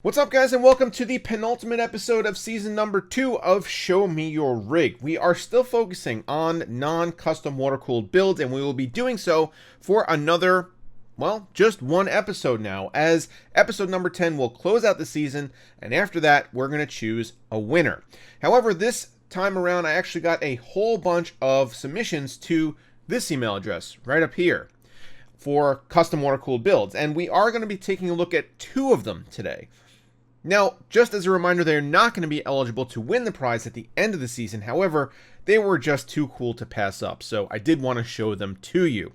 What's up, guys, and welcome to the penultimate episode of season number 2 of Show Me Your Rig. We are still focusing on non-custom water-cooled builds, and we will be doing so for another, well, just one episode now, as episode number 10 will close out the season, and after that, we're going to choose a winner. However, this time around, I actually got a whole bunch of submissions to this email address right up here for custom water-cooled builds, and we are going to be taking a look at 2 of them today. Now, just as a reminder, they're not going to be eligible to win the prize at the end of the season. However, they were just too cool to pass up, so I did want to show them to you.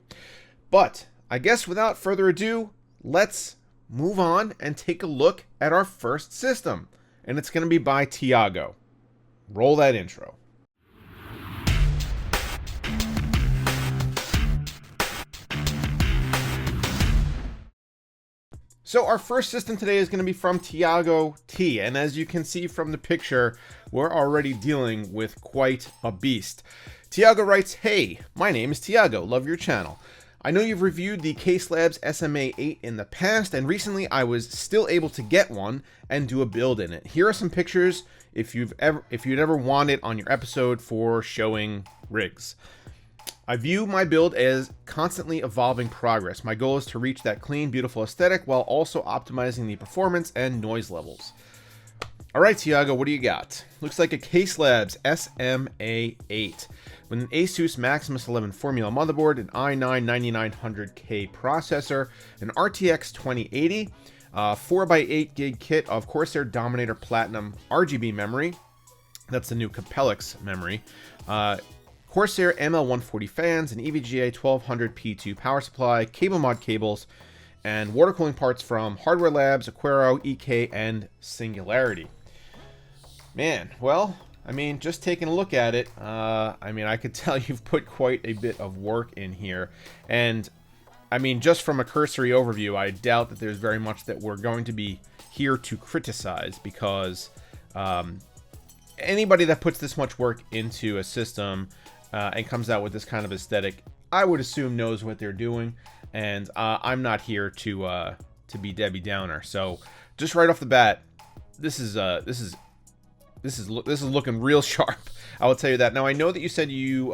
But I guess without further ado, let's move on and take a look at our first system. And it's going to be by Tiago. Roll that intro. So our first system today is going to be from Tiago T, and as you can see from the picture, we're already dealing with quite a beast. Tiago writes, "Hey, my name is Tiago, love your channel. I know you've reviewed the Caselabs SMA-8 in the past, and recently I was still able to get one and do a build in it. Here are some pictures if you'd ever want it on your episode for showing rigs. I view my build as constantly evolving progress. My goal is to reach that clean, beautiful aesthetic while also optimizing the performance and noise levels." All right, Tiago, what do you got? Looks like a Caselabs SMA-8 with an Asus Maximus 11 Formula motherboard, an i9-9900K processor, an RTX 2080, 4x8 gig kit of Corsair Dominator Platinum RGB memory. That's the new Caselabs memory. Corsair ML140 fans, an EVGA 1200 P2 power supply, cable mod cables, and water cooling parts from Hardware Labs, Aquero, EK, and Singularity. Man, well, I mean, just taking a look at it, I could tell you've put quite a bit of work in here. And, I mean, just from a cursory overview, I doubt that there's very much that we're going to be here to criticize, because anybody that puts this much work into a system and comes out with this kind of aesthetic, I would assume knows what they're doing, and I'm not here to be Debbie Downer. So just right off the bat, this is looking real sharp. I will tell you that. Now, I know that you said you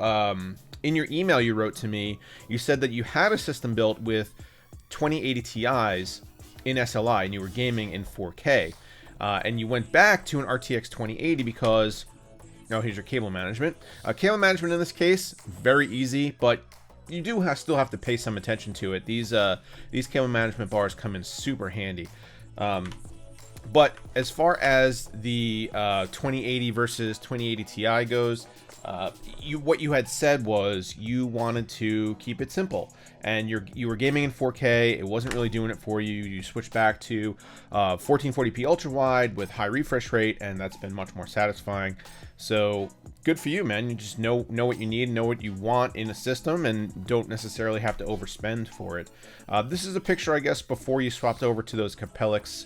in your email you wrote to me, you said that you had a system built with 2080 Ti's in SLI and you were gaming in 4K, and you went back to an RTX 2080 because. Oh, here's your cable management. Cable management in this case, very easy, but you do still have to pay some attention to it. These cable management bars come in super handy. But as far as the 2080 versus 2080 Ti goes, what you had said was you wanted to keep it simple, and you were gaming in 4K. It wasn't really doing it for you. You switched back to 1440p ultra wide with high refresh rate, and that's been much more satisfying. So good for you, man. You just know what you need, know what you want in a system, and don't necessarily have to overspend for it. This is a picture, I guess, before you swapped over to those Caselabs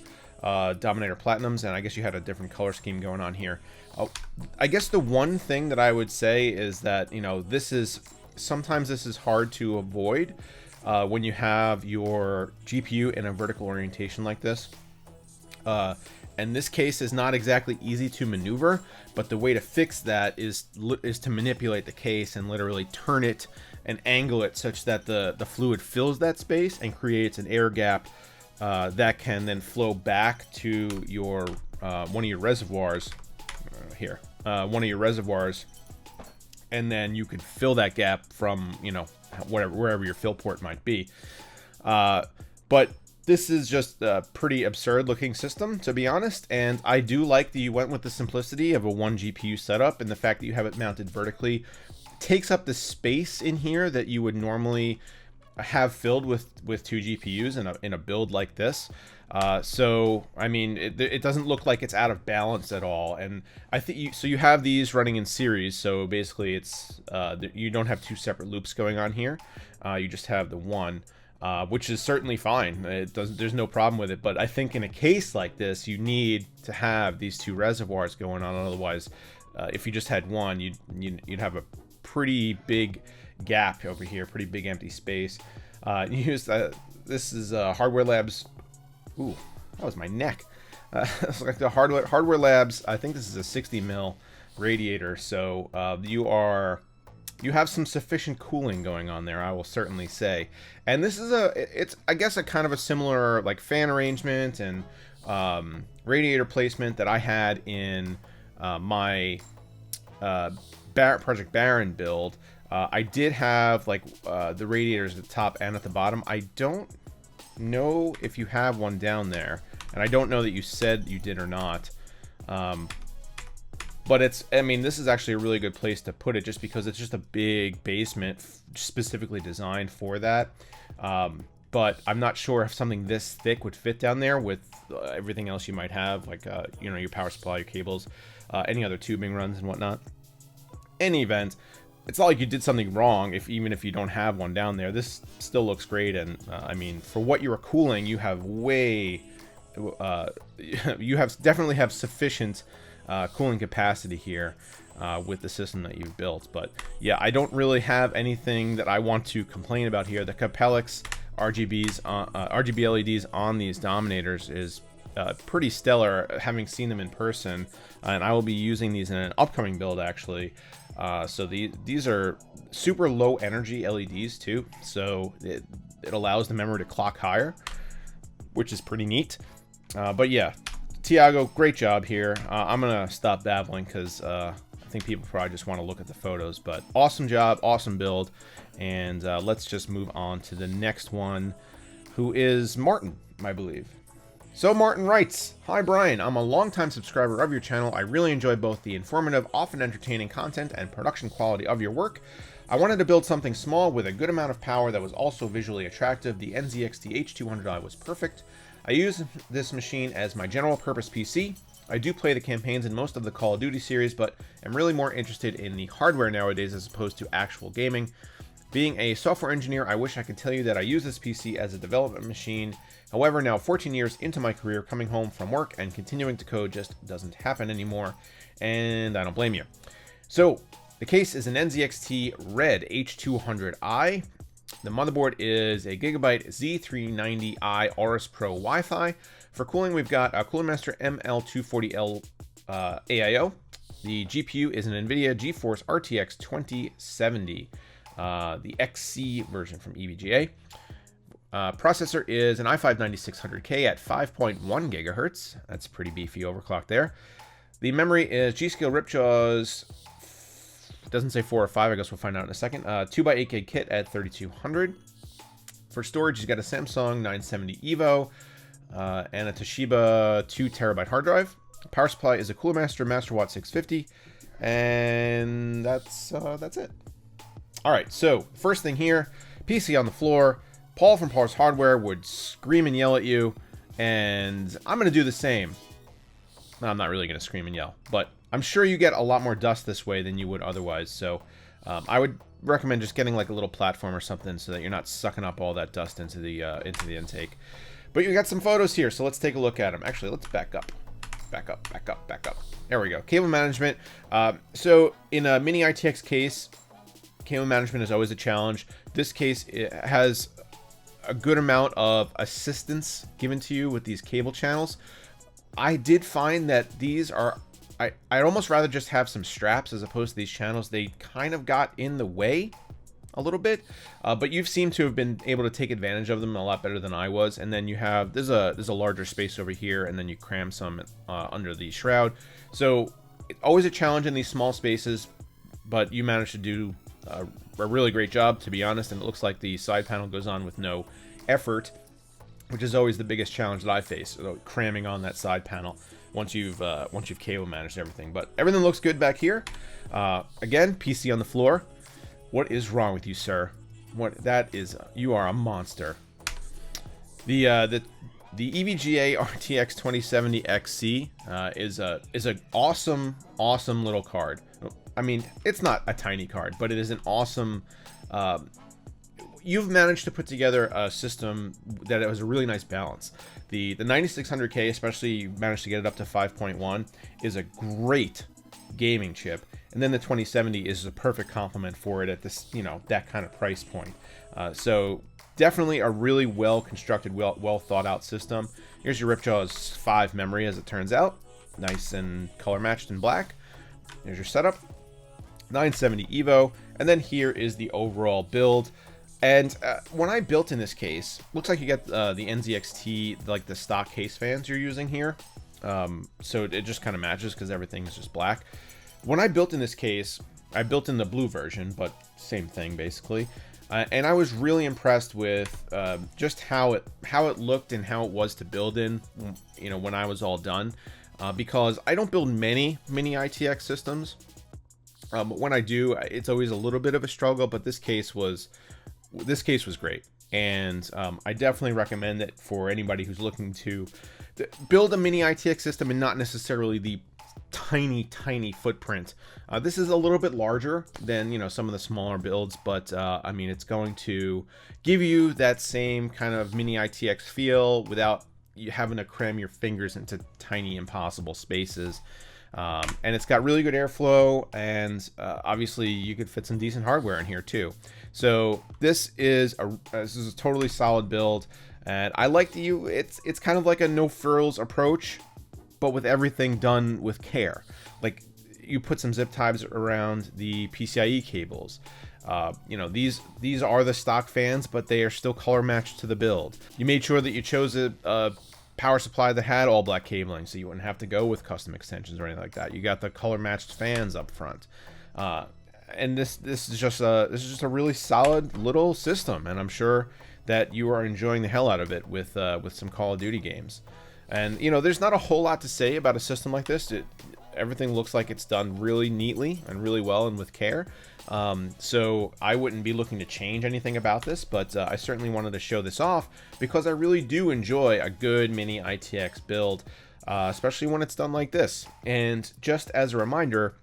Dominator Platinums, and I guess you had a different color scheme going on here. I guess the one thing that I would say is that, you know, sometimes this is hard to avoid when you have your GPU in a vertical orientation like this. And this case is not exactly easy to maneuver, but the way to fix that is to manipulate the case and literally turn it and angle it such that the fluid fills that space and creates an air gap that can then flow back to your one of your reservoirs here, one of your reservoirs, and then you could fill that gap from, you know, wherever your fill port might be. But this is just a pretty absurd looking system, to be honest, and I do like that you went with the simplicity of a 1 GPU setup, and the fact that you have it mounted vertically takes up the space in here that you would normally have filled with 2 GPUs in a build like this. So I mean, it doesn't look like it's out of balance at all, and I think you have these running in series, so basically it's you don't have 2 separate loops going on here. You just have the one. Which is certainly fine. There's no problem with it. But I think in a case like this, you need to have these 2 reservoirs going on. Otherwise, if you just had one, you'd have a pretty big gap over here, pretty big empty space. This is Hardware Labs. Ooh, that was my neck. It's like the Hardware Labs. I think this is a 60 mil radiator, so you have some sufficient cooling going on there, I will certainly say. And this is it's I guess a kind of a similar like fan arrangement and radiator placement that I had in my Project Baron build. I did have like the radiators at the top and at the bottom. I don't know if you have one down there, and I don't know that you said you did or not. But I mean, this is actually a really good place to put it just because it's just a big basement specifically designed for that. But I'm not sure if something this thick would fit down there with everything else you might have, like, you know, your power supply, your cables, any other tubing runs and whatnot. Any event, it's not like you did something wrong even if you don't have one down there. This still looks great, and I mean, for what you are cooling, you have definitely have sufficient cooling capacity here with the system that you've built. But yeah, I don't really have anything that I want to complain about here. The Capellix RGB LEDs on these Dominators is pretty stellar, having seen them in person, and I will be using these in an upcoming build actually. So these are super low energy LEDs too, so it allows the memory to clock higher, which is pretty neat. But yeah, Tiago, great job here. I'm gonna stop babbling because I think people probably just want to look at the photos, but awesome job, awesome build. And let's just move on to the next one, who is Martin, I believe. So Martin writes, "Hi Brian, I'm a longtime subscriber of your channel. I really enjoy both the informative, often entertaining content and production quality of your work. I wanted to build something small with a good amount of power that was also visually attractive. The NZXT H200i was perfect. I use this machine as my general purpose PC. I do play the campaigns in most of the Call of Duty series, but am really more interested in the hardware nowadays as opposed to actual gaming. Being a software engineer, I wish I could tell you that I use this PC as a development machine. However, now 14 years into my career, coming home from work and continuing to code just doesn't happen anymore, and I don't blame you. So, the case is an NZXT Red H200i. The motherboard is a Gigabyte Z390i Aorus Pro Wi-Fi. For cooling, we've got a Cooler Master ML240L AIO. The GPU is an NVIDIA GeForce RTX 2070, the XC version from EVGA. Processor is an i5-9600K at 5.1 gigahertz. That's pretty beefy overclock there. The memory is G.Skill Ripjaw's, doesn't say 4 or 5, I guess we'll find out in a second. 2x8 gig kit at 3200. For storage, he's got a Samsung 970 EVO and a Toshiba 2 terabyte hard drive. Power supply is a Cooler Master Masterwatt 650, and that's it. All right, so first thing here, PC on the floor. Paul from Paul's Hardware would scream and yell at you, and I'm going to do the same. No, I'm not really going to scream and yell, but I'm sure you get a lot more dust this way than you would otherwise, so I would recommend just getting like a little platform or something so that you're not sucking up all that dust into the intake. But you got some photos here, so let's take a look at them. Actually, let's back up. Back up. There we go. Cable management. So in a mini ITX case, cable management is always a challenge. This case, it has a good amount of assistance given to you with these cable channels. I did find that these are, I'd almost rather just have some straps as opposed to these channels. They kind of got in the way a little bit, but you've seemed to have been able to take advantage of them a lot better than I was. And then you have, there's a larger space over here, and then you cram some under the shroud. So always a challenge in these small spaces, but you managed to do a really great job, to be honest. And it looks like the side panel goes on with no effort, which is always the biggest challenge that I face, cramming on that side panel once you've cable managed everything. But everything looks good back here. Again, PC on the floor. What is wrong with you, sir? You are a monster. The EVGA RTX 2070 XC is an awesome little card. I mean, it's not a tiny card, but it is an awesome. You've managed to put together a system that has a really nice balance. The 9600K, especially, you managed to get it up to 5.1, is a great gaming chip. And then the 2070 is a perfect complement for it at this, that kind of price point. So definitely a really well constructed, well thought out system. Here's your Ripjaw's 5 memory, as it turns out, nice and color matched in black. There's your setup, 970 Evo, and then here is the overall build. And when I built in this case, looks like you get the NZXT, like the stock case fans you're using here. So it just kind of matches because everything is just black. When I built in this case, I built in the blue version, but same thing basically. And I was really impressed with just how it looked and how it was to build in, you know, when I was all done. Because I don't build many mini ITX systems. But when I do, it's always a little bit of a struggle. But this case was great, and I definitely recommend it for anybody who's looking to build a mini ITX system and not necessarily the tiny footprint. This is a little bit larger than, you know, some of the smaller builds, but I mean, it's going to give you that same kind of mini ITX feel without you having to cram your fingers into tiny impossible spaces. And it's got really good airflow, and obviously you could fit some decent hardware in here too. So this is a totally solid build, and I like it's kind of like a no frills approach, but with everything done with care. Like, you put some zip ties around the PCIe cables. You know, these are the stock fans, but they are still color matched to the build. You made sure that you chose a power supply that had all black cabling, so you wouldn't have to go with custom extensions or anything like that. You got the color matched fans up front, and this is just a really solid little system, and I'm sure that you are enjoying the hell out of it with some Call of Duty games. And you know, there's not a whole lot to say about a system like this. Everything looks like it's done really neatly and really well and with care. So I wouldn't be looking to change anything about this, but I certainly wanted to show this off because I really do enjoy a good mini ITX build, especially when it's done like this. And just as a reminder,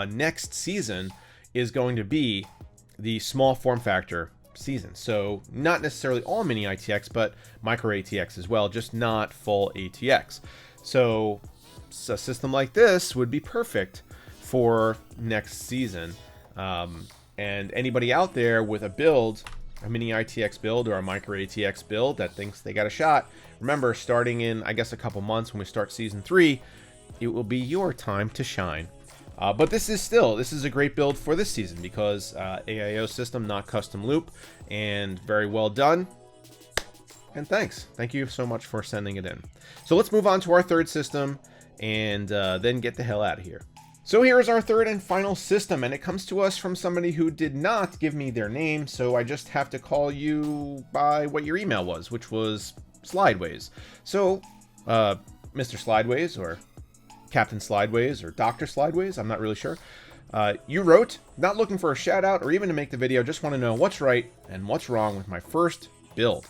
next season is going to be the small form factor season. So not necessarily all mini ITX, but micro ATX as well, just not full ATX. So a system like this would be perfect for next season. And anybody out there with a build, a mini ITX build or a micro ATX build that thinks they got a shot, remember, starting in, I guess, a couple months when we start season 3, it will be your time to shine. But this is a great build for this season because AIO system, not custom loop, and very well done. And thank you so much for sending it in. So let's move on to our third system and then get the hell out of here. So here is our third and final system, and it comes to us from somebody who did not give me their name, so I just have to call you by what your email was, which was Slideways. So, Mr. Slideways, or Captain Slideways, or Dr. Slideways, I'm not really sure. You wrote, not looking for a shout out or even to make the video, just want to know what's right and what's wrong with my first build.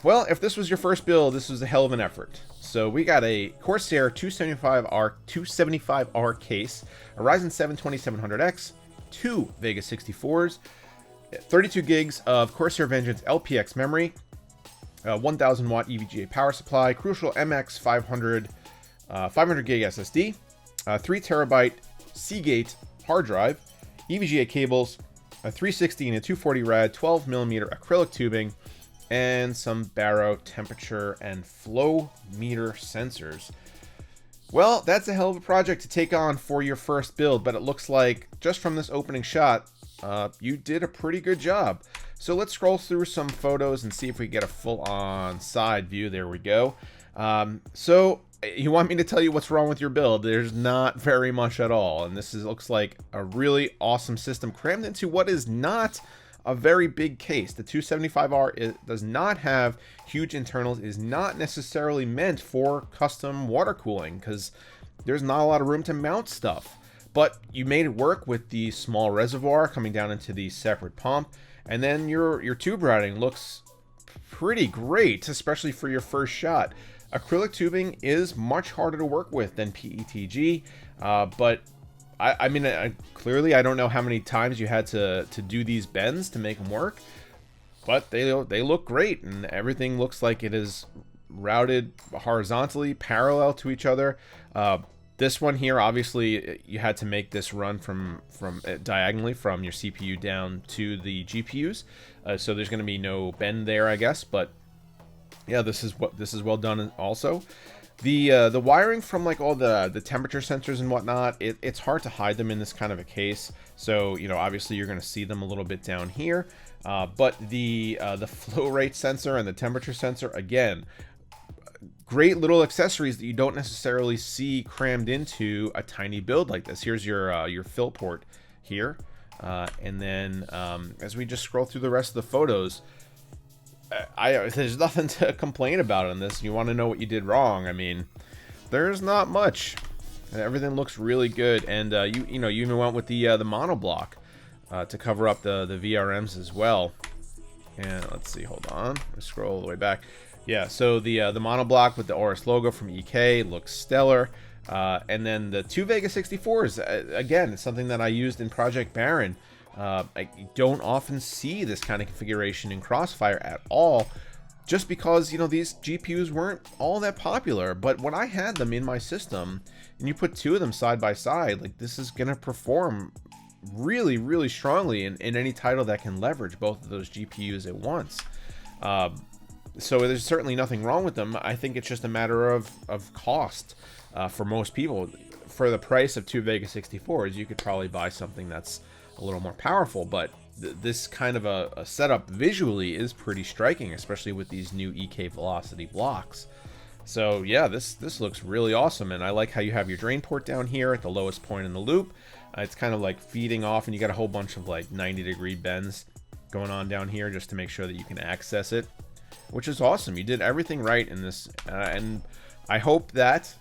Well, if this was your first build, this was a hell of an effort. So we got a Corsair 275R case, a Ryzen 7 2700X, 2 Vega 64s, 32 gigs of Corsair Vengeance LPX memory, 1000 watt EVGA power supply, Crucial MX 500 gig SSD, 3 terabyte Seagate hard drive, EVGA cables, a 360 and a 240 rad 12 millimeter acrylic tubing, and some baro temperature and flow meter sensors. Well, that's a hell of a project to take on for your first build, but it looks like, just from this opening shot, you did a pretty good job. So let's scroll through some photos and see if we get a full-on side view. There we go. So you want me to tell you what's wrong with your build? There's not very much at all, and looks like a really awesome system crammed into what is not a very big case. The 275R does not have huge internals, is not necessarily meant for custom water cooling because there's not a lot of room to mount stuff. But you made it work with the small reservoir coming down into the separate pump, and then your tube routing looks pretty great, especially for your first shot. Acrylic tubing is much harder to work with than PETG, but I mean, clearly I don't know how many times you had to do these bends to make them work, but they look great, and everything looks like it is routed horizontally, parallel to each other. This one here, obviously, you had to make this run from diagonally from your CPU down to the GPUs, so there's going to be no bend there, I guess. But yeah, this is well done. Also, the wiring from like all the temperature sensors and whatnot, it's hard to hide them in this kind of a case. So obviously you're going to see them a little bit down here, but the flow rate sensor and the temperature sensor, again, great little accessories that you don't necessarily see crammed into a tiny build like this. Here's your fill port here, and then as we just scroll through the rest of the photos, there's nothing to complain about on this. You want to know what you did wrong? I mean, there's not much. Everything looks really good, and you even went with the monoblock to cover up the VRMs as well. And let's see, hold on, let's scroll all the way back. Yeah, so the monoblock with the Aorus logo from EK looks stellar. And then the two Vega 64s, again, it's something that I used in Project Baron. I don't often see this kind of configuration in Crossfire at all, just because, these GPUs weren't all that popular. But when I had them in my system, and you put two of them side by side, like, this is going to perform really, really strongly in any title that can leverage both of those GPUs at once. So there's certainly nothing wrong with them. I think it's just a matter of cost for most people. For the price of two Vega 64s, you could probably buy something that's a little more powerful, but this kind of a setup visually is pretty striking, especially with these new EK Velocity blocks. So yeah, this looks really awesome, and I like how you have your drain port down here at the lowest point in the loop. It's kind of like feeding off, and you got a whole bunch of like 90-degree bends going on down here just to make sure that you can access it, which is awesome. You did everything right in this, and I hope that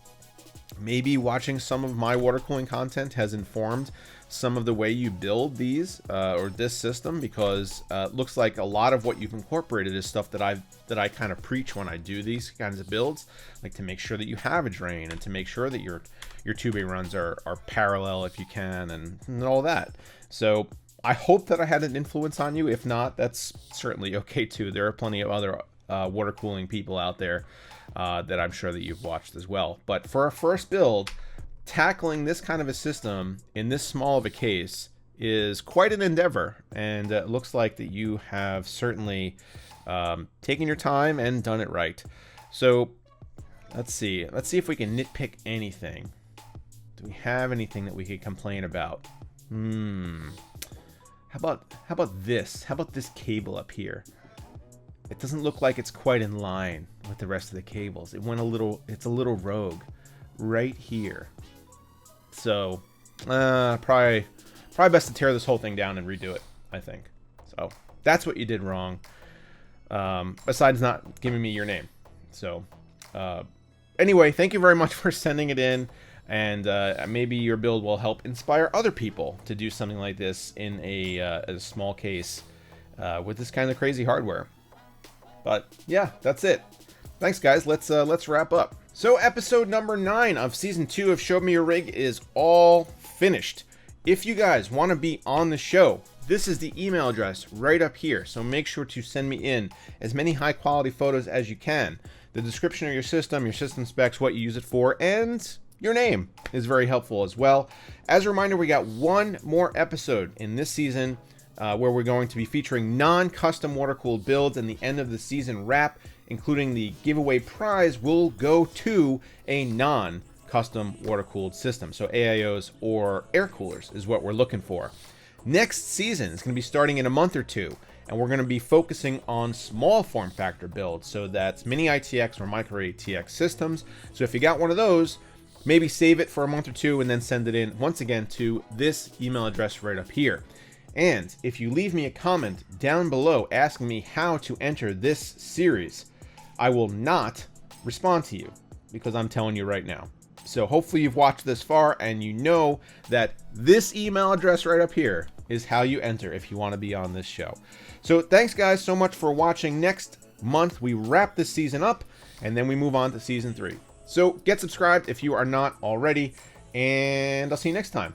maybe watching some of my water cooling content has informed some of the way you build these or this system, because it looks like a lot of what you've incorporated is stuff that I kind of preach when I do these kinds of builds, like to make sure that you have a drain and to make sure that your tubing runs are parallel if you can, and all that. So I hope that I had an influence on you. If not, that's certainly okay too. There are plenty of other water cooling people out there that I'm sure that you've watched as well. But for a first build, tackling this kind of a system in this small of a case is quite an endeavor, and it looks like that you have certainly taken your time and done it right. So let's see if we can nitpick anything. Do we have anything that we could complain about? How about this? How about this cable up here? It doesn't look like it's quite in line with the rest of the cables. It's a little rogue right here. So probably best to tear this whole thing down and redo it, I think. So that's what you did wrong, besides not giving me your name. So anyway, thank you very much for sending it in, and maybe your build will help inspire other people to do something like this in a small case with this kind of crazy hardware. But yeah, that's it. Thanks, guys. Let's wrap up. So episode number 9 of season 2 of Show Me Your Rig is all finished. If you guys want to be on the show, this is the email address right up here. So make sure to send me in as many high quality photos as you can. The description of your system specs, what you use it for, and your name is very helpful as well. As a reminder, we got one more episode in this season where we're going to be featuring non-custom water-cooled builds, and the end of the season wrap, including the giveaway prize, will go to a non-custom water-cooled system. So AIOs or air coolers is what we're looking for. Next season is going to be starting in a month or two, and we're going to be focusing on small form factor builds. So that's mini ITX or micro ATX systems. So if you got one of those, maybe save it for a month or two and then send it in once again to this email address right up here. And if you leave me a comment down below asking me how to enter this series, I will not respond to you, because I'm telling you right now. So hopefully you've watched this far and you know that this email address right up here is how you enter if you want to be on this show. So thanks guys so much for watching. Next month we wrap this season up, and then we move on to season 3. So get subscribed if you are not already, and I'll see you next time.